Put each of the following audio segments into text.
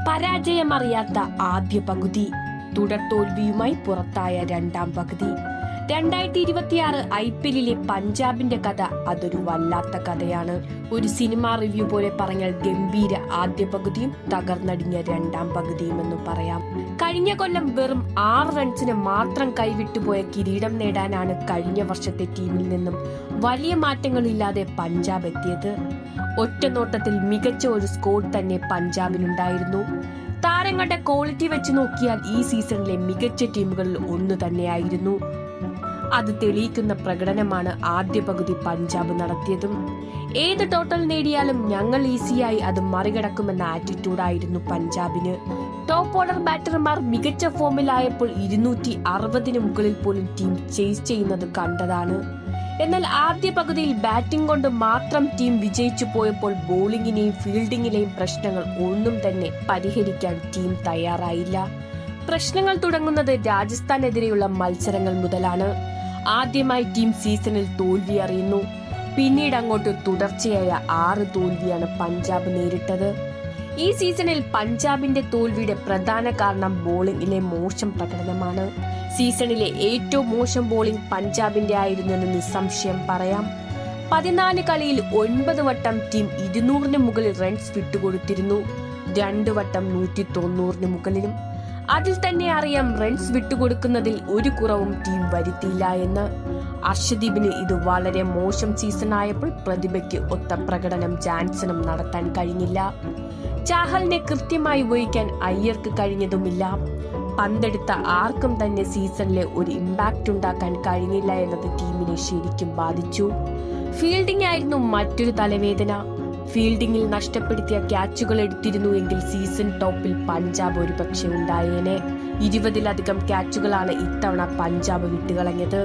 പരാജയമറിയാത്ത ആദ്യ പകുതി, തുടർ തോൽവിയുമായി പുറത്തായ രണ്ടാം പകുതി. 2026 IPL പഞ്ചാബിന്റെ കഥ അതൊരു വല്ലാത്ത കഥയാണ്. ഒരു സിനിമാ റിവ്യൂ പോലെ പറഞ്ഞാൽ ഗംഭീര ആദ്യ പകുതിയും തകർന്നടിഞ്ഞ രണ്ടാം പകുതിയും എന്ന് പറയാം. കഴിഞ്ഞ കൊല്ലം വെറും 6 റൺസിന് മാത്രം കൈവിട്ടുപോയ കിരീടം നേടാനാണ് കഴിഞ്ഞ വർഷത്തെ ടീമിൽ നിന്നും വലിയ മാറ്റങ്ങളില്ലാതെ പഞ്ചാബ് എത്തിയത്. ഒറ്റ നോട്ടത്തിൽ മികച്ച ഒരു സ്കോഡ് തന്നെ പഞ്ചാബിനുണ്ടായിരുന്നു. താരങ്ങളുടെ ക്വാളിറ്റി വെച്ച് നോക്കിയാൽ ഈ സീസണിലെ മികച്ച ടീമുകളിൽ ഒന്ന് തന്നെയായിരുന്നു. അത് തെളിയിക്കുന്ന പ്രകടനമാണ് ആദ്യ പകുതി പഞ്ചാബ് നടത്തിയതും. ഏത് ടോട്ടൽ നേടിയാലും ഞങ്ങൾ ഈസിയായി അത് മറികടക്കുമെന്ന ആറ്റിറ്റ്യൂഡായിരുന്നു പഞ്ചാബിന്. ടോപ്പ് ഓർഡർ ബാറ്റർമാർ മികച്ച ഫോമിലായപ്പോൾ 260 മുകളിൽ പോലും ടീം ചേസ് ചെയ്യുന്നത് കണ്ടതാണ്. എന്നാൽ ആദ്യ പകുതിയിൽ ബാറ്റിംഗ് കൊണ്ട് മാത്രം ടീം വിജയിച്ചു പോയപ്പോൾ ബോളിംഗിനെയും ഫീൽഡിങ്ങിലെയും പ്രശ്നങ്ങൾ ഒന്നും തന്നെ പരിഹരിക്കാൻ ടീം തയ്യാറായില്ല. പ്രശ്നങ്ങൾ തുടങ്ങുന്നത് രാജസ്ഥാനെതിരെയുള്ള മത്സരങ്ങൾ മുതലാണ്. ആദ്യമായി ടീം സീസണിൽ തോൽവി അറിയുന്നു. പിന്നീട് അങ്ങോട്ട് തുടർച്ചയായ 6 തോൽവിയാണ് പഞ്ചാബ് നേരിട്ടത്. ഈ സീസണിൽ പഞ്ചാബിന്റെ തോൽവിയുടെ പ്രധാന കാരണം ബോളിംഗിലെ മോശം പ്രകടനമാണ്. സീസണിലെ ഏറ്റവും മോശം ബോളിംഗ് പഞ്ചാബിന്റെ ആയിരുന്നെന്ന് നിസ്സംശയം പറയാം. 14 കളിയിൽ 9 വട്ടം ടീം 200 മുകളിൽ റൺസ് വിട്ടുകൊടുത്തിരുന്നു. 2 വട്ടം 190 മുകളിലും. അതിൽ തന്നെ അറിയാം റൺസ് വിട്ടുകൊടുക്കുന്നതിൽ ഒരു കുറവും ടീം വരുത്തിയില്ല എന്ന്. അർഷദീപിന് ഇത് വളരെ മോശം സീസൺ ആയപ്പോൾ പ്രതിഭയ്ക്ക് ഒത്ത പ്രകടനം ജാൻസണും നടത്താൻ കഴിഞ്ഞില്ല. ചാഹലിനെ കൃത്യമായി ഉപയോഗിക്കാൻ അയ്യർക്ക് കഴിഞ്ഞതുമില്ല. പന്തെടുത്ത ആർക്കും തന്നെ സീസണിലെ ഒരു ഇമ്പാക്ട് ഉണ്ടാക്കാൻ കഴിഞ്ഞില്ല എന്നത് ടീമിനെ ശരിക്കും ബാധിച്ചു. ഫീൽഡിംഗ് ആയിരുന്നു മറ്റൊരു തലവേദന. ഫീൽഡിംഗിൽ നഷ്ടപ്പെടുത്തിയ ക്യാച്ചുകൾ എടുത്തിരുന്നു എങ്കിൽ സീസൺ ടോപ്പിൽ പഞ്ചാബ് ഒരുപക്ഷെ ഉണ്ടായേനെ. 20-ലധികം ക്യാച്ചുകളാണ് ഇത്തവണ പഞ്ചാബ് വിട്ടുകളഞ്ഞത്.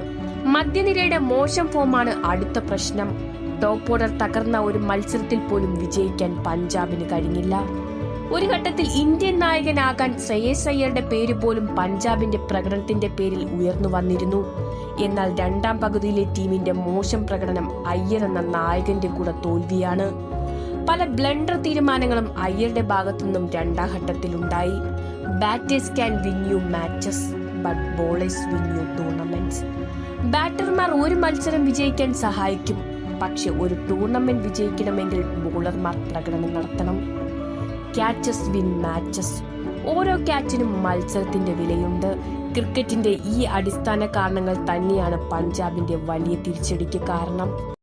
മധ്യനിരയുടെ മോശം ഫോമാണ് അടുത്ത പ്രശ്നം. ടോപ്പ് ഓർഡർ തകർന്ന ഒരു മത്സരത്തിൽ പോലും വിജയിക്കാൻ പഞ്ചാബിന് കഴിഞ്ഞില്ല. ഒരു ഘട്ടത്തിൽ ഇന്ത്യൻ നായകനാകാൻ ശ്രേയസ് അയ്യരുടെ പേര് പോലും പഞ്ചാബിന്റെ പ്രകടനത്തിന്റെ പേരിൽ ഉയർന്നു വന്നിരുന്നു. എന്നാൽ രണ്ടാം പകുതിയിലെ ടീമിന്റെ മോശം പ്രകടനം അയ്യർ എന്ന നായകന്റെ കൂടെ തോൽവിയാണ്. പല ബ്ലണ്ടർ തീരുമാനങ്ങളും അയ്യരുടെ ഭാഗത്തുനിന്നും രണ്ടാം ഘട്ടത്തിൽ ഉണ്ടായി. Batters can win you matches but bowlers win you tournaments. ബാറ്റർമാർ ഒരു മത്സരം വിജയിക്കാൻ സഹായിക്കും, പക്ഷെ ഒരു ടൂർണമെന്റ് വിജയിക്കണമെങ്കിൽ ബോളർമാർ പ്രകടനം നടത്തണം. Catches win matches. ഓരോ ക്യാച്ചിനും മത്സരത്തിന്റെ വിലയുണ്ട്. ക്രിക്കറ്റിന്റെ ഈ അടിസ്ഥാന കാരണങ്ങൾ തന്നെയാണ് പഞ്ചാബിന്റെ വലിയ തിരിച്ചടിക്ക് കാരണം.